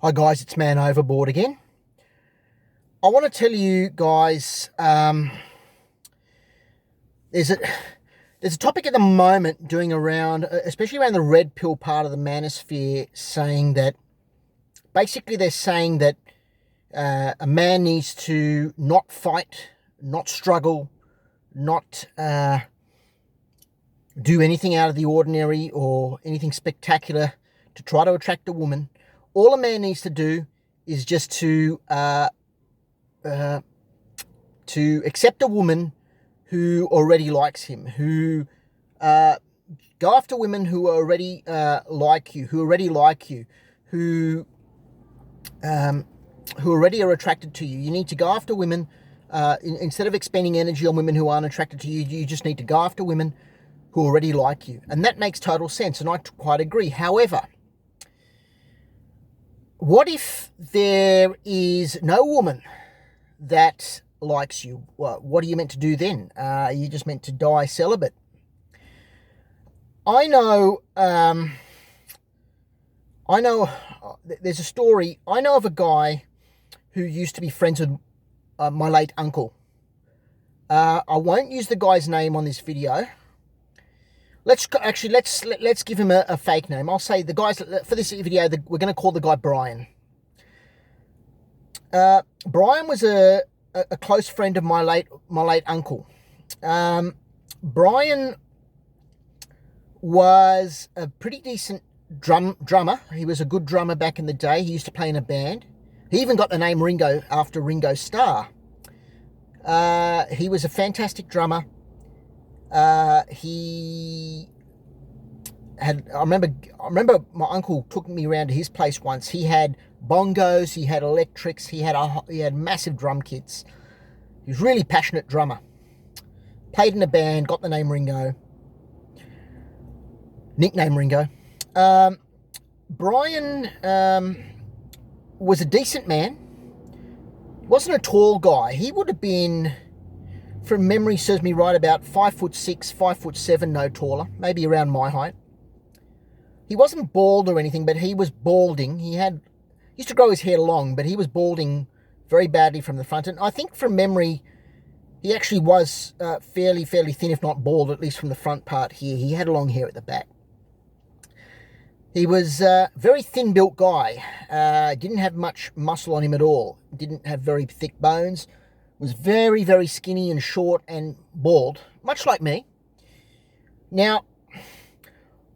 Hi guys, it's Man Overboard again. I want to tell you guys, there's a topic at the moment doing around, especially around the red pill part of the manosphere, saying that basically they're saying that a man needs to not fight, not struggle, not do anything out of the ordinary or anything spectacular to try to attract a woman. All a man needs to do is just to accept a woman who already likes him, who go after women who already like you, who already are attracted to you. You need to go after women instead of expending energy on women who aren't attracted to you. You just need to go after women who already like you, and that makes total sense, and I quite agree. However, what if there is no woman that likes you? What are you meant to do then? Are you just meant to die celibate? I know there's a story. I know of a guy who used to be friends with my late uncle. I won't use the guy's name on this video. Let's give him a fake name. I'll say the guys for this video. We're going to call the guy Brian. Brian was a close friend of my late uncle. Brian was a pretty decent drummer. He was a good drummer back in the day. He used to play in a band. He even got the name Ringo after Ringo Starr. He was a fantastic drummer. I remember my uncle took me around to his place once. He had bongos, he had electrics, he had massive drum kits. He was a really passionate drummer. Played in a band, got the name Ringo. Nickname Ringo. Brian was a decent man. He wasn't a tall guy. He would have been, from memory serves me right, about 5'6", 5'7", no taller, maybe around my height. He wasn't bald or anything, but he was balding. He used to grow his hair long, but he was balding very badly from the front. And I think from memory, he actually was fairly thin, if not bald, at least from the front part here. He had long hair at the back. He was a very thin-built guy. Didn't have much muscle on him at all. Didn't have very thick bones. Was very, very skinny and short and bald, much like me. Now,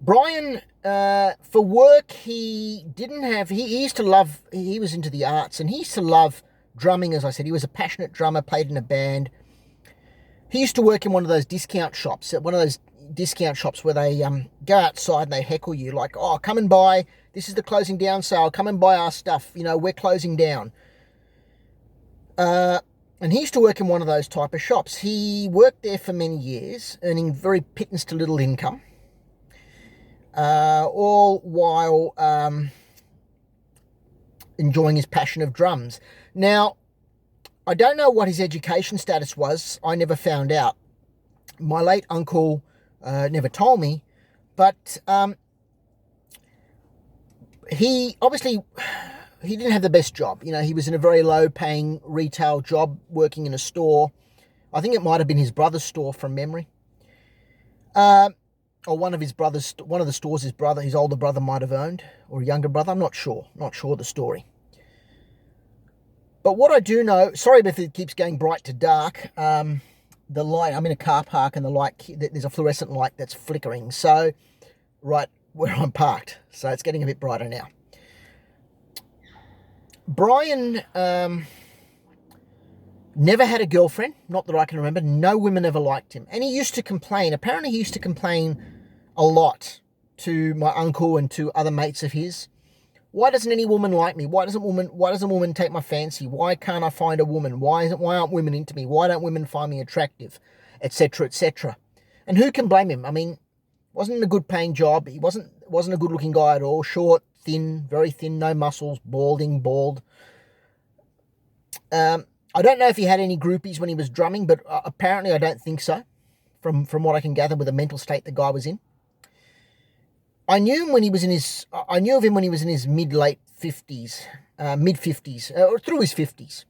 Brian, for work, he was into the arts, and he used to love drumming, as I said. He was a passionate drummer, played in a band. He used to work in one of those discount shops, where they go outside and they heckle you, like, oh, come and buy, this is the closing down sale, come and buy our stuff, we're closing down. And he used to work in one of those type of shops. He worked there for many years, earning very pittance to little income, all while enjoying his passion of drums. Now, I don't know what his education status was. I never found out. My late uncle never told me, but he didn't have the best job. He was in a very low-paying retail job, working in a store. I think it might have been his brother's store from memory. Or one of the stores his older brother might have owned, or a younger brother. I'm not sure the story. But what I do know, sorry if it keeps going bright to dark, the light, I'm in a car park and there's a fluorescent light that's flickering. So, right where I'm parked. So it's getting a bit brighter now. Brian never had a girlfriend, not that I can remember. No women ever liked him. And he used to complain. Apparently he used to complain a lot to my uncle and to other mates of his. Why doesn't any woman like me? Why doesn't a woman take my fancy? Why can't I find a woman? Why aren't women into me? Why don't women find me attractive? Etc., etc. And who can blame him? I mean, wasn't a good paying job. He wasn't a good looking guy at all. Short, thin, very thin, no muscles, bald. I don't know if he had any groupies when he was drumming, but apparently I don't think so, from what I can gather with the mental state the guy was in. I knew of him when he was in his mid-late 50s, mid-50s, or through his 50s.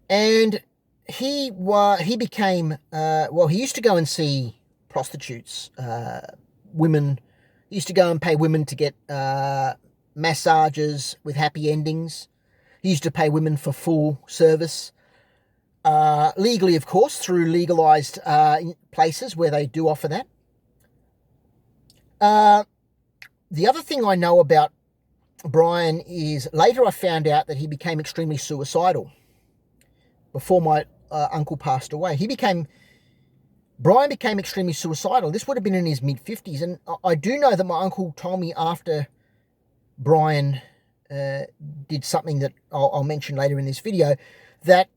And he became, he used to go and see prostitutes, women. He used to go and pay women to get massages with happy endings. He used to pay women for full service, legally, of course, through legalized places where they do offer that. The other thing I know about Brian is later I found out that he became extremely suicidal before my uncle passed away. Brian became extremely suicidal. This would have been in his mid-50s. And I do know that my uncle told me after Brian did something that I'll mention later in this video, that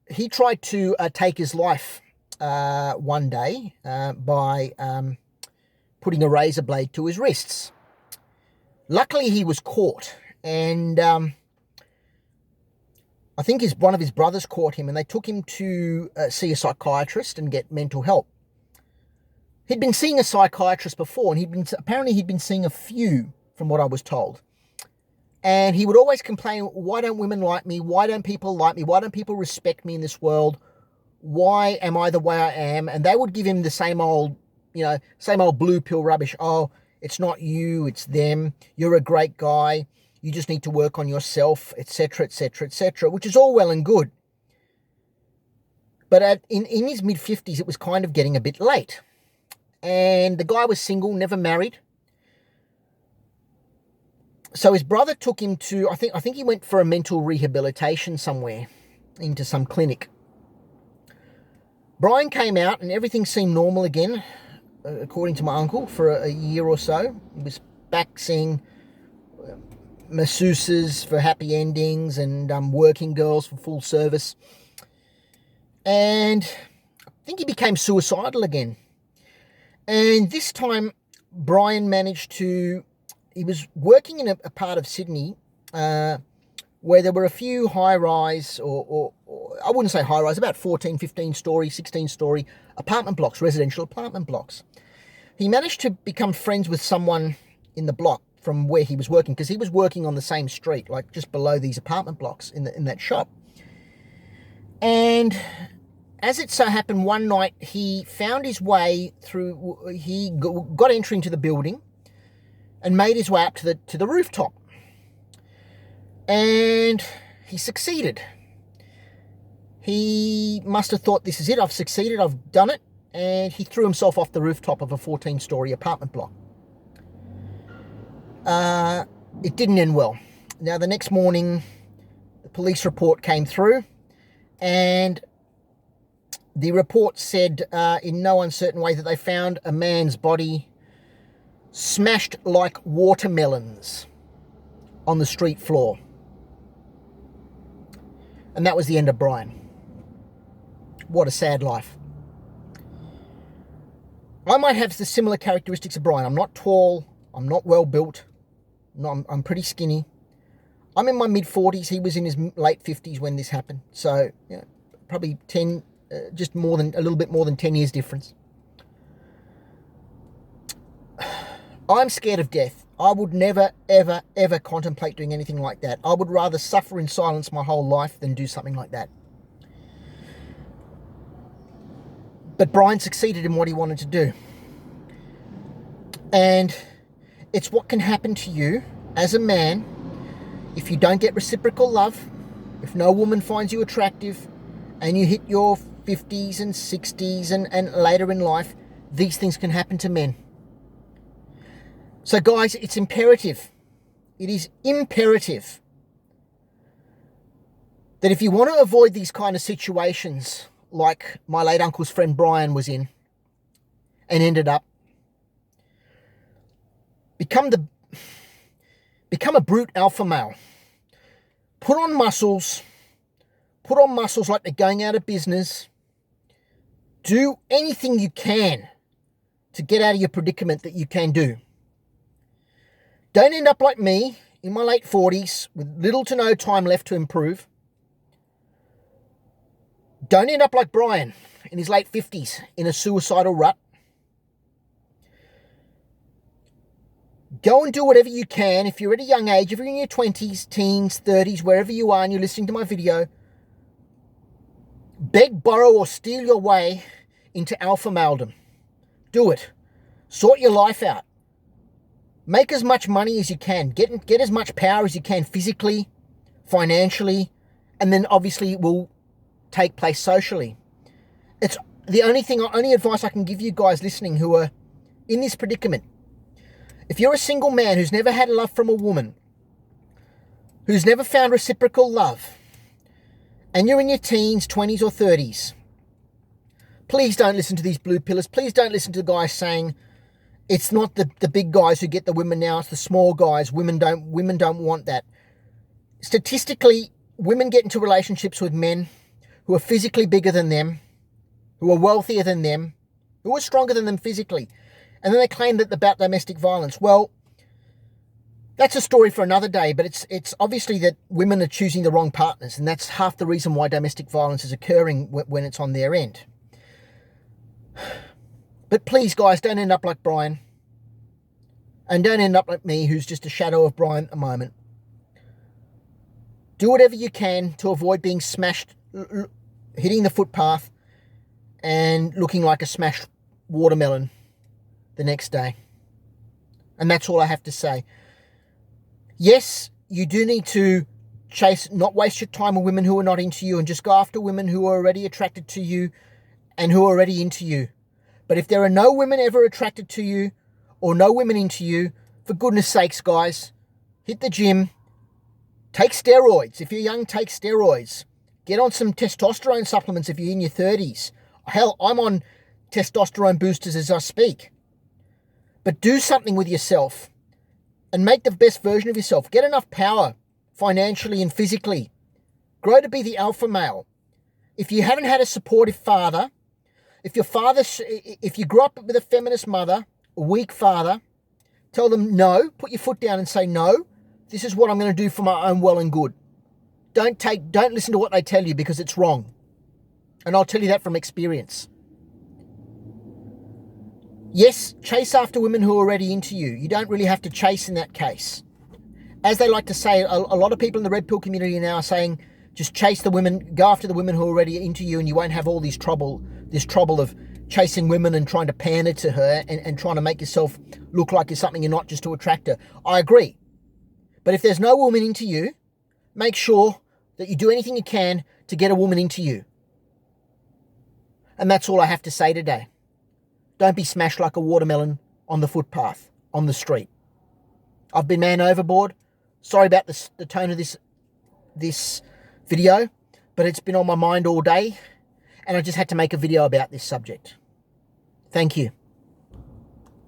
he tried to take his life one day by putting a razor blade to his wrists. Luckily, he was caught, and I think one of his brothers caught him, and they took him to see a psychiatrist and get mental help. He'd been seeing a psychiatrist before, and apparently he'd been seeing a few, from what I was told. And he would always complain, why don't women like me? Why don't people like me? Why don't people respect me in this world? Why am I the way I am? And they would give him the same old blue pill rubbish. Oh, it's not you, it's them. You're a great guy. You just need to work on yourself, etc., etc., etc., which is all well and good. But in his mid-50s, it was kind of getting a bit late. And the guy was single, never married. So his brother took him to, I think he went for a mental rehabilitation somewhere, into some clinic. Brian came out and everything seemed normal again, according to my uncle, for a year or so. He was back seeing masseuses for happy endings and working girls for full service. And I think he became suicidal again. And this time, Brian he was working in a part of Sydney where there were a few high-rise, or I wouldn't say high-rise, about 14, 15-story, 16-story apartment blocks, residential apartment blocks. He managed to become friends with someone in the block from where he was working, because he was working on the same street, like just below these apartment blocks in that shop. And as it so happened, one night he found his way through, he got entry into the building and made his way up to the rooftop. And he succeeded. He must have thought, this is it, I've succeeded, I've done it. And he threw himself off the rooftop of a 14-story apartment block. It didn't end well. Now, the next morning, the police report came through, and the report said in no uncertain way that they found a man's body smashed like watermelons on the street floor. And that was the end of Brian. What a sad life. I might have the similar characteristics of Brian. I'm not tall. I'm not well built. No, I'm pretty skinny. I'm in my mid-40s. He was in his late 50s when this happened. So, probably a little bit more than 10 years difference. I'm scared of death. I would never, ever, ever contemplate doing anything like that. I would rather suffer in silence my whole life than do something like that. But Brian succeeded in what he wanted to do. And it's what can happen to you as a man if you don't get reciprocal love, if no woman finds you attractive, and you hit your 50s and 60s and later in life. These things can happen to men. So guys, it's imperative. It is imperative that if you want to avoid these kind of situations like my late uncle's friend Brian was in and ended up, become a brute alpha male. Put on muscles like they're going out of business. Do anything you can to get out of your predicament that you can do. Don't end up like me in my late 40s with little to no time left to improve. Don't end up like Brian in his late 50s in a suicidal rut. Go and do whatever you can. If you're at a young age, if you're in your 20s, teens, 30s, wherever you are and you're listening to my video, beg, borrow, or steal your way into alpha maledom. Do it. Sort your life out. Make as much money as you can. Get as much power as you can physically, financially, and then obviously it will take place socially. It's the only advice I can give you guys listening who are in this predicament. If you're a single man who's never had love from a woman, who's never found reciprocal love, and you're in your teens, 20s or 30s, please don't listen to these blue pillars. Please don't listen to the guys saying it's not the big guys who get the women now, it's the small guys. Women don't want that. Statistically, women get into relationships with men who are physically bigger than them, who are wealthier than them, who are stronger than them physically. And then they claim that about domestic violence. Well, that's a story for another day, but it's obviously that women are choosing the wrong partners, and that's half the reason why domestic violence is occurring when it's on their end. But please, guys, don't end up like Brian. And don't end up like me, who's just a shadow of Brian at the moment. Do whatever you can to avoid being smashed, hitting the footpath, and looking like a smashed watermelon the next day. And that's all I have to say. Yes, you do need to not waste your time with women who are not into you, and just go after women who are already attracted to you and who are already into you. But if there are no women ever attracted to you or no women into you, for goodness sakes, guys, hit the gym, take steroids. If you're young, take steroids. Get on some testosterone supplements if you're in your 30s. Hell, I'm on testosterone boosters as I speak. But do something with yourself and make the best version of yourself. Get enough power financially and physically. Grow to be the alpha male. If you haven't had a supportive father, if you grew up with a feminist mother, a weak father, tell them no, put your foot down and say no. This is what I'm going to do for my own well and good. Don't listen to what they tell you, because it's wrong. And I'll tell you that from experience. Yes, chase after women who are already into you. You don't really have to chase in that case. As they like to say, a lot of people in the red pill community now are saying, just chase the women, go after the women who are already into you, and you won't have all this trouble of chasing women and trying to pander to her and trying to make yourself look like you're something you're not just to attract her. I agree. But if there's no woman into you, make sure that you do anything you can to get a woman into you. And that's all I have to say today. Don't be smashed like a watermelon on the footpath, on the street. I've been man overboard. Sorry about the tone of this video, but it's been on my mind all day, and I just had to make a video about this subject. Thank you.